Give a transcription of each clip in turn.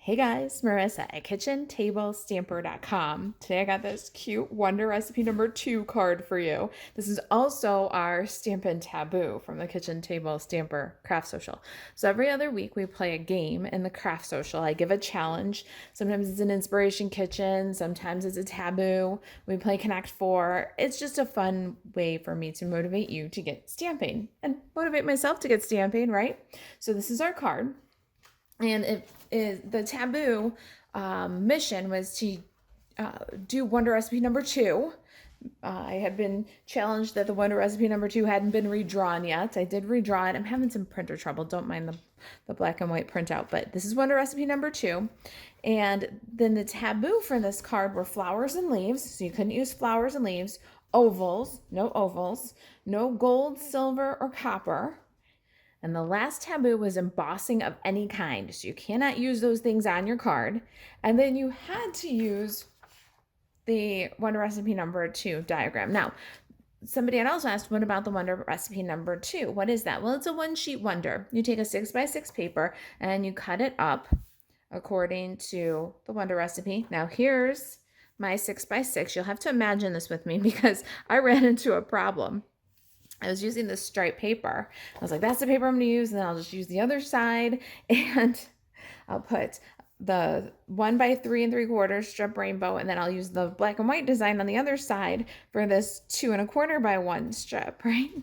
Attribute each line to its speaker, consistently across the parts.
Speaker 1: Hey guys, Marissa at kitchentablestamper.com. Today I got this cute Wonder Recipe number 2 card for you. This is also our Stampin' Taboo from the Kitchen Table Stamper Craft Social. So every other week we play a game in the Craft Social. I give a challenge. Sometimes it's an inspiration kitchen, sometimes it's a taboo. We play Connect 4. It's just a fun way for me to motivate you to get stamping and motivate myself to get stamping, right? So this is our card. And it is the taboo mission was to do Wonder Recipe number 2. I had been challenged that the Wonder Recipe number 2 hadn't been redrawn yet. I did redraw it. I'm having some printer trouble. Don't mind the black and white printout, but this is Wonder Recipe number 2. And then the taboo for this card were flowers and leaves. So you couldn't use flowers and leaves. Ovals, no gold, silver, or copper. And the last taboo was embossing of any kind. So you cannot use those things on your card. And then you had to use the Wonder Recipe number 2 diagram. Now, somebody had also asked, what about the Wonder Recipe number 2? What is that? Well, it's a one-sheet wonder. You take a 6x6 paper and you cut it up according to the Wonder Recipe. Now, here's my 6x6. You'll have to imagine this with me because I ran into a problem. I was using this striped paper. I was like, that's the paper I'm going to use, and then I'll just use the other side, and I'll put the 1 by 3 3/4 strip rainbow, and then I'll use the black and white design on the other side for this 2 1/4 by 1 strip, right?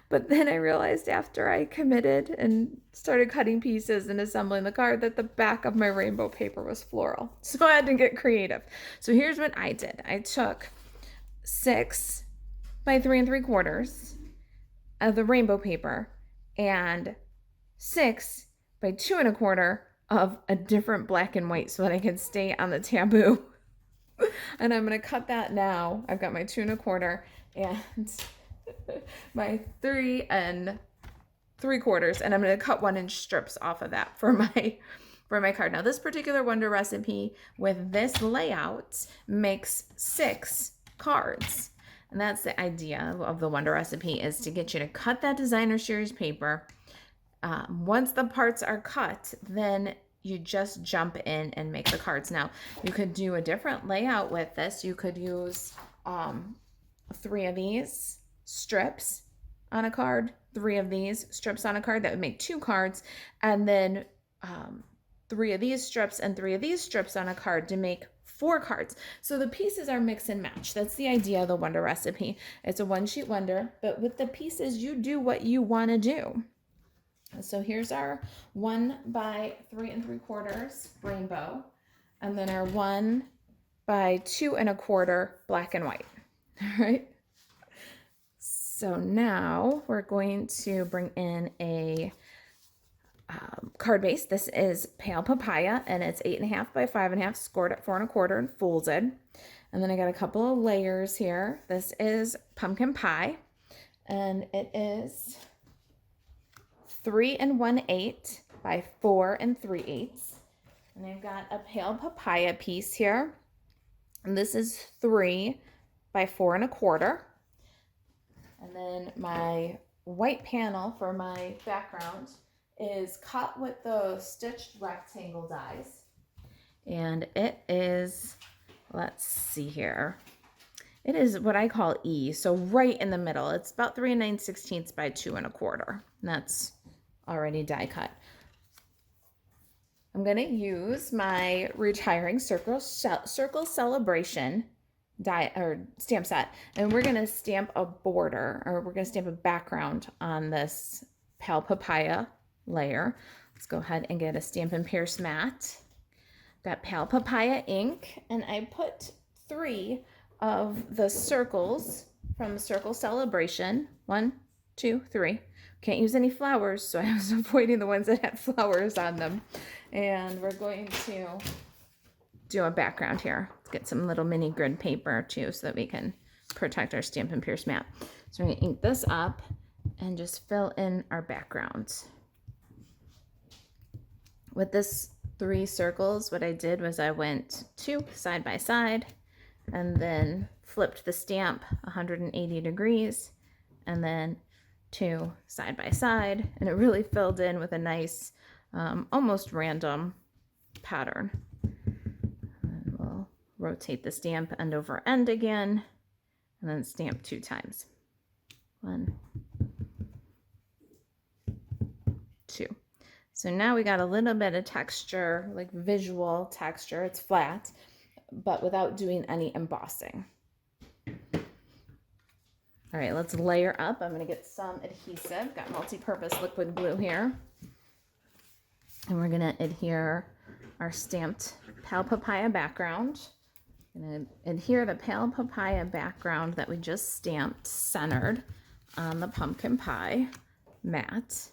Speaker 1: But then I realized after I committed and started cutting pieces and assembling the card that the back of my rainbow paper was floral. So I had to get creative. So here's what I did. I took 6 by 3 3/4 of the rainbow paper and 6 by 2 1/4 of a different black and white so that I can stay on the taboo. And I'm going to cut that now. I've got my 2 1/4 and my 3 3/4, and I'm going to cut 1-inch strips off of that for my card. Now, this particular Wonder Recipe with this layout makes 6 cards. And that's the idea of the Wonder Recipe, is to get you to cut that designer series paper. Once the parts are cut, then you just jump in and make the cards. Now, you could do a different layout with this. You could use 3 of these strips on a card, 3 of these strips on a card. That would make 2 cards. And then 3 of these strips and 3 of these strips on a card to make 4 cards. So the pieces are mix and match. That's the idea of the Wonder Recipe. It's a one-sheet wonder, but with the pieces, you do what you want to do. So here's our 1 by 3 3/4 rainbow, and then our 1 by 2 1/4 black and white. All right. So now we're going to bring in a card base. This is Pale Papaya, and it's 8.5 by 5.5, scored at 4 1/4 and folded. And then I got a couple of layers here. This is Pumpkin Pie, and it is 3 1/8 by 4 3/8. And I've got a Pale Papaya piece here, and this is 3 by 4 1/4. And then my white panel for my background is cut with the stitched rectangle dies, and it is, let's see here, it is what I call E, so right in the middle. It's about 3 9/16 by 2 1/4, and that's already die cut. I'm going to use my Retiring Circle Celebration die or stamp set, and we're going to stamp a border, or we're going to stamp a background on this Pale Papaya layer. Let's go ahead and get a Stampin' Pierce mat. Got Pale Papaya ink, and I put 3 of the circles from Circle Celebration. 1, 2, 3. Can't use any flowers, so I was avoiding the ones that had flowers on them. And we're going to do a background here. Let's get some little mini grid paper too, so that we can protect our Stampin' Pierce mat. So we're going to ink this up and just fill in our backgrounds. With this 3 circles, what I did was I went 2 side by side and then flipped the stamp 180 degrees and then 2 side by side, and it really filled in with a nice almost random pattern. And we'll rotate the stamp end over end again, and then stamp 2 times. 1, 2. So now we got a little bit of texture, like visual texture. It's flat, but without doing any embossing. All right, let's layer up. I'm gonna get some adhesive. Got multi-purpose liquid glue here. And we're gonna adhere our stamped pale papaya background. I'm gonna adhere the pale papaya background that we just stamped centered on the pumpkin pie mat.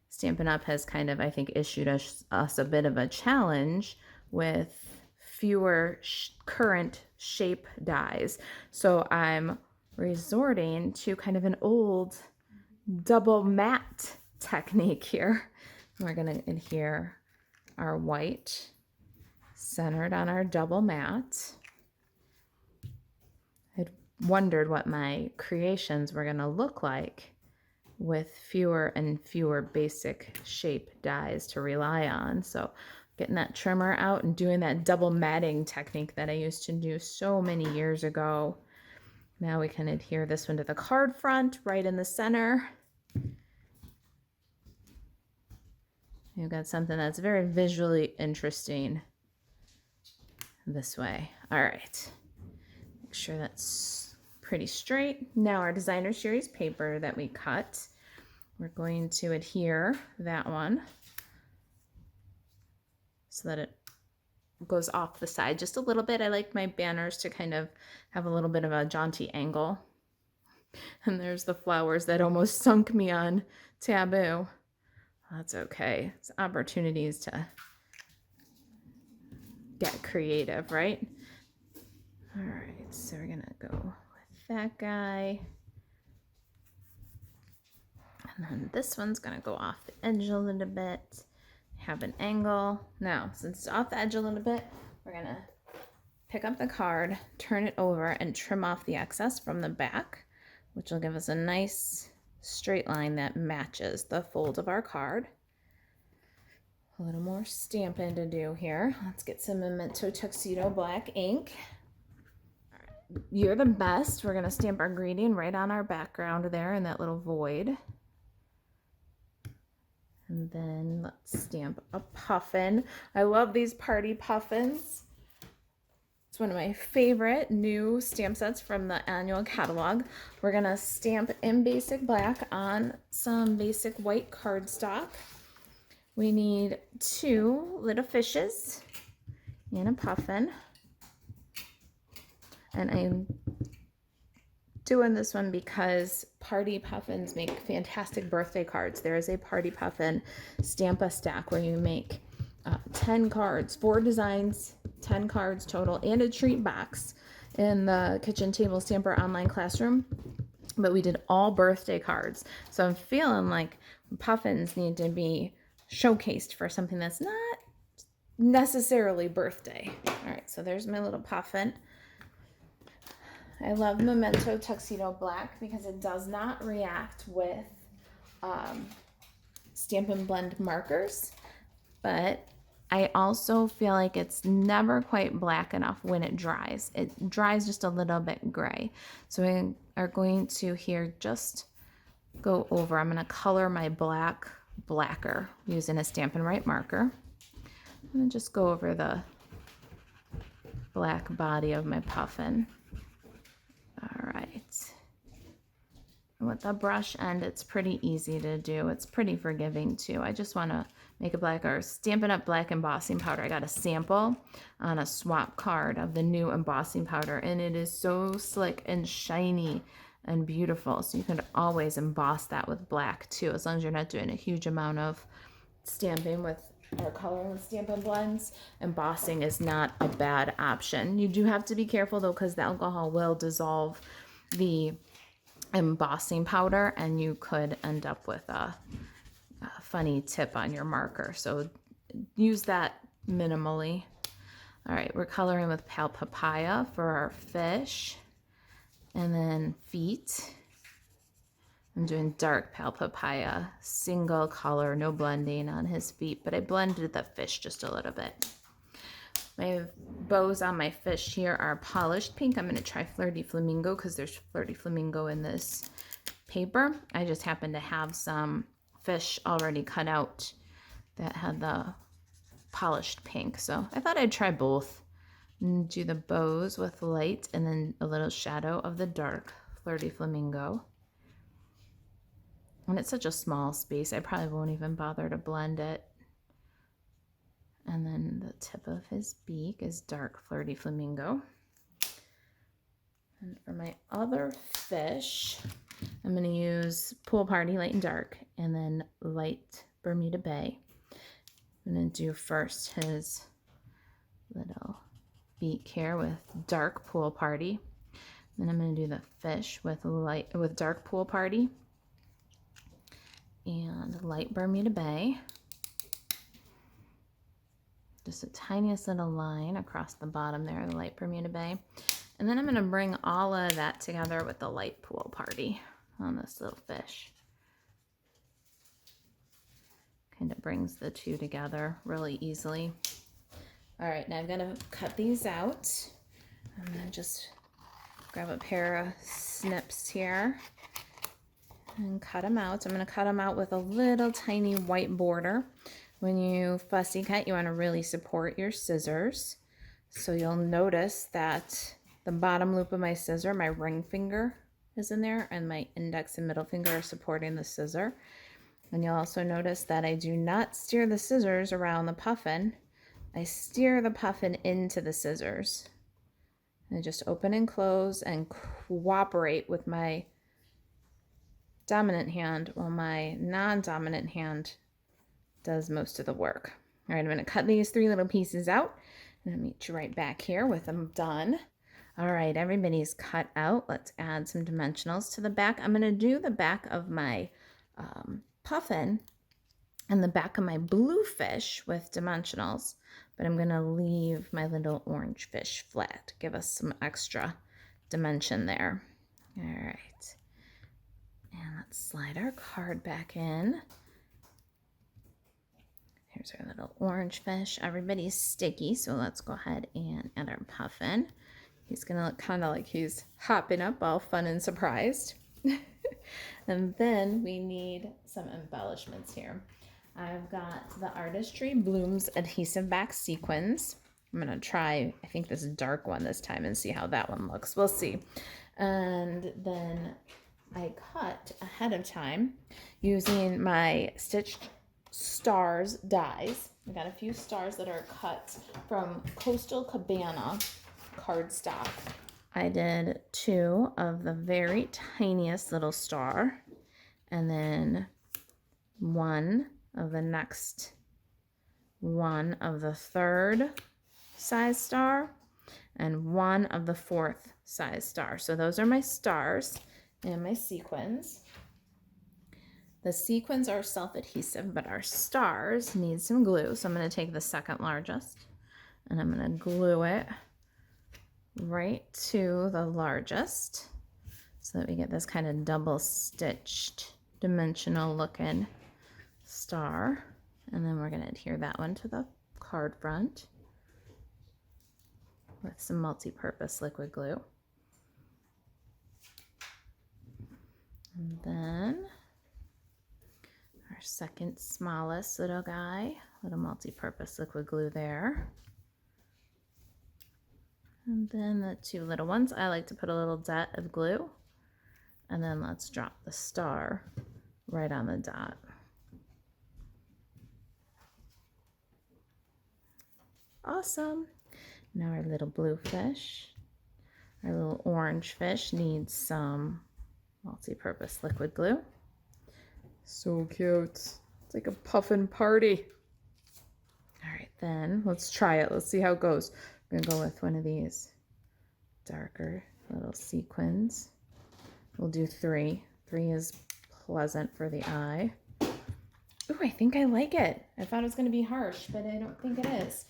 Speaker 1: Stampin' Up! Has kind of, I think, issued us a bit of a challenge with fewer current shape dies. So I'm resorting to kind of an old double mat technique here. We're going to adhere our white centered on our double mat. I wondered what my creations were going to look like with fewer and fewer basic shape dies to rely on. So getting that trimmer out and doing that double matting technique that I used to do so many years ago. Now we can adhere this one to the card front right in the center. You've got something that's very visually interesting this way. All right, make sure that's pretty straight. Now our designer series paper that we cut, we're going to adhere that one so that it goes off the side just a little bit. I like my banners to kind of have a little bit of a jaunty angle. And there's the flowers that almost sunk me on Taboo. That's okay. It's opportunities to get creative, right? All right, so we're gonna go with that guy. And then this one's gonna go off the edge a little bit, have an angle. Now, since it's off the edge a little bit, we're gonna pick up the card, turn it over, and trim off the excess from the back, which will give us a nice straight line that matches the fold of our card. A little more stamping to do here. Let's get some Memento Tuxedo black ink. All right. You're the best. We're gonna stamp our greeting right on our background there in that little void. And then let's stamp a puffin. I love these party puffins. It's one of my favorite new stamp sets from the annual catalog. We're gonna stamp in basic black on some basic white cardstock. We need 2 little fishes and a puffin. And I'm doing this one because party puffins make fantastic birthday cards. There is a party puffin stamp-a-stack where you make 10 cards, 4 designs, 10 cards total, and a treat box in the Kitchen Table Stamper online classroom. But we did all birthday cards. So I'm feeling like puffins need to be showcased for something that's not necessarily birthday. All right, so there's my little puffin. I love Memento Tuxedo Black because it does not react with Stampin' Blend markers, but I also feel like it's never quite black enough when it dries. It dries just a little bit gray. So we are going to here just go over, I'm gonna color my black blacker using a Stampin' Right marker. And just go over the black body of my puffin. All right. And with the brush end, it's pretty easy to do. It's pretty forgiving too. I just want to make a black or Stampin' Up! Black embossing powder. I got a sample on a swap card of the new embossing powder, and it is so slick and shiny and beautiful. So you can always emboss that with black too, as long as you're not doing a huge amount of stamping with or coloring with Stampin' Blends. Embossing is not a bad option. You do have to be careful though, because the alcohol will dissolve the embossing powder and you could end up with a funny tip on your marker. So use that minimally. All right, we're coloring with Pale Papaya for our fish and then feet. I'm doing dark pale papaya, single color, no blending on his feet, but I blended the fish just a little bit. My bows on my fish here are polished pink. I'm going to try Flirty Flamingo because there's Flirty Flamingo in this paper. I just happen to have some fish already cut out that had the polished pink, so I thought I'd try both and do the bows with light and then a little shadow of the dark Flirty Flamingo. And it's such a small space, I probably won't even bother to blend it. And then the tip of his beak is dark Flirty Flamingo. And for my other fish, I'm going to use Pool Party Light and Dark and then Light Bermuda Bay. I'm going to do first his little beak here with Dark Pool Party. Then I'm going to do the fish with Dark Pool Party and Light Bermuda Bay. Just a tiniest little line across the bottom there, the Light Bermuda Bay. And then I'm going to bring all of that together with the Light Pool Party on this little fish. Kind of brings the two together really easily. All right, now I'm going to cut these out. I'm going to just grab a pair of snips here and cut them out. I'm going to cut them out with a little tiny white border. When you fussy cut, you want to really support your scissors. So you'll notice that the bottom loop of my scissor, my ring finger is in there, and my index and middle finger are supporting the scissor. And you'll also notice that I do not steer the scissors around the puffin. I steer the puffin into the scissors. And I just open and close and cooperate with my dominant hand while my non-dominant hand does most of the work. All right, I'm going to cut these 3 little pieces out and I'll meet you right back here with them done. All right, everybody's cut out. Let's add some dimensionals to the back. I'm going to do the back of my puffin and the back of my blue fish with dimensionals, but I'm going to leave my little orange fish flat. Give us some extra dimension there. All right, and let's slide our card back in. Here's our little orange fish. Everybody's sticky, so let's go ahead and add our puffin. He's gonna look kind of like he's hopping up, all fun and surprised. And then we need some embellishments here. I've got the Artistry Blooms adhesive back sequins. I'm gonna try, I think this dark one this time and see how that one looks. We'll see. And then I cut ahead of time using my Stitched Stars dies. I got a few stars that are cut from Coastal Cabana cardstock. I did 2 of the very tiniest little star and then 1 of the next one of the 3rd size star and 1 of the 4th size star. So those are my stars and my sequins. The sequins are self-adhesive, but our stars need some glue. So I'm going to take the 2nd largest and I'm going to glue it right to the largest so that we get this kind of double stitched dimensional looking star. And then we're going to adhere that one to the card front with some multi-purpose liquid glue. And then our 2nd smallest little guy, little multi-purpose liquid glue there. And then the 2 little ones, I like to put a little dot of glue. And then let's drop the star right on the dot. Awesome. Now our little blue fish, our little orange fish needs some multi-purpose liquid glue. So cute. It's like a puffin party. All right, then let's try it. Let's see how it goes. We're gonna go with one of these darker little sequins. We'll do 3. 3 is pleasant for the eye. Ooh, I think I like it. I thought it was gonna be harsh, but I don't think it is.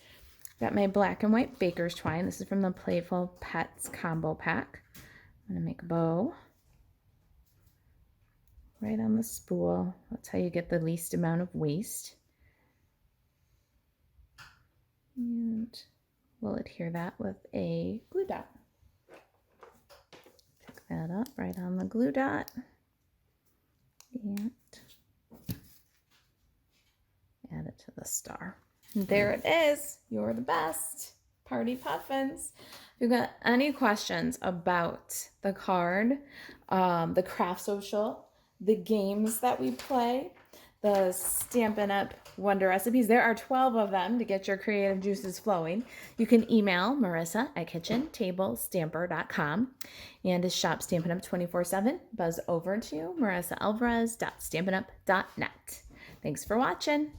Speaker 1: Got my black and white baker's twine. This is from the Playful Pets combo pack. I'm gonna make a bow. right on the spool. That's how you get the least amount of waste. And we'll adhere that with a glue dot. Pick that up right on the glue dot. And add it to the star. And there it is. You're the best. Party Puffins. If you've got any questions about the card, the craft social, the games that we play, the Stampin' Up! Wonder Recipes, there are 12 of them to get your creative juices flowing. You can email Marisa at kitchentablestamper.com and to shop Stampin' Up! 24/7, buzz over to marisaalvarez.stampinup.net. Thanks for watching.